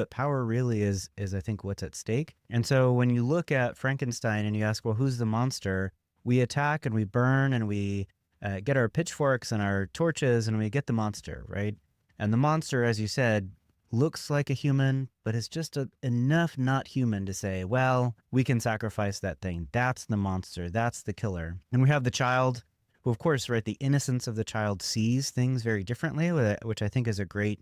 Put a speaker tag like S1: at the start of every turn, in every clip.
S1: but power really is I think what's at stake. And so when you look at Frankenstein and you ask, well, who's the monster? We attack and we burn and we get our pitchforks and our torches and we get the monster, right? And the monster, as you said, looks like a human, but is just enough not human to say, well, we can sacrifice that thing. That's the monster. That's the killer. And we have the child who, of course, right, the innocence of the child sees things very differently, which I think is a great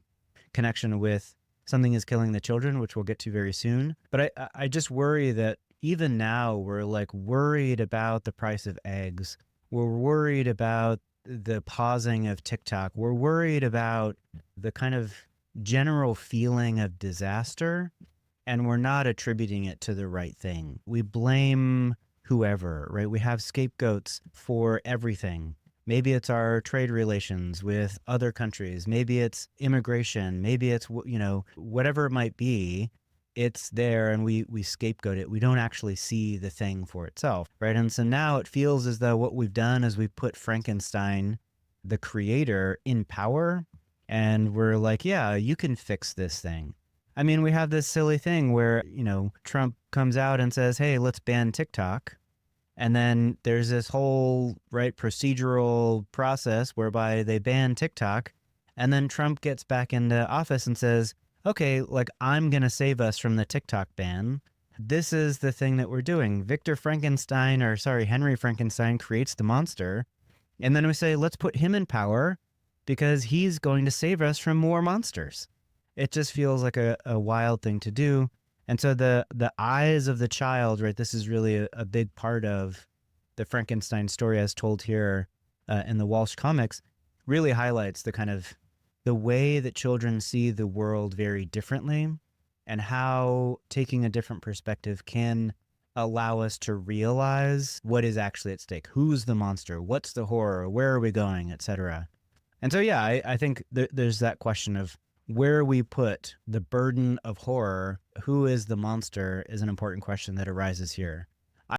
S1: connection with something is killing the children, which we'll get to very soon. But I just worry that even now we're like worried about the price of eggs. We're worried about the pausing of TikTok. We're worried about the kind of general feeling of disaster, and we're not attributing it to the right thing. We blame whoever, right? We have scapegoats for everything. Maybe it's our trade relations with other countries. Maybe it's immigration. Maybe it's, whatever it might be, it's there and we scapegoat it. We don't actually see the thing for itself, right? And so now it feels as though what we've done is we've put Frankenstein, the creator, in power. And we're like, yeah, you can fix this thing. I mean, we have this silly thing where, Trump comes out and says, hey, let's ban TikTok. And then there's this whole, right, procedural process whereby they ban TikTok. And then Trump gets back into office and says, okay, like, I'm going to save us from the TikTok ban. This is the thing that we're doing. Henry Frankenstein creates the monster. And then we say, let's put him in power because he's going to save us from more monsters. It just feels like a wild thing to do. And so the eyes of the child, right, this is really a big part of the Frankenstein story as told here in the Walsh comics, really highlights the kind of the way that children see the world very differently and how taking a different perspective can allow us to realize what is actually at stake. Who's the monster? What's the horror? Where are we going, etc. And so, yeah, I think there's that question of where we put the burden of horror, who is the monster, is an important question that arises here.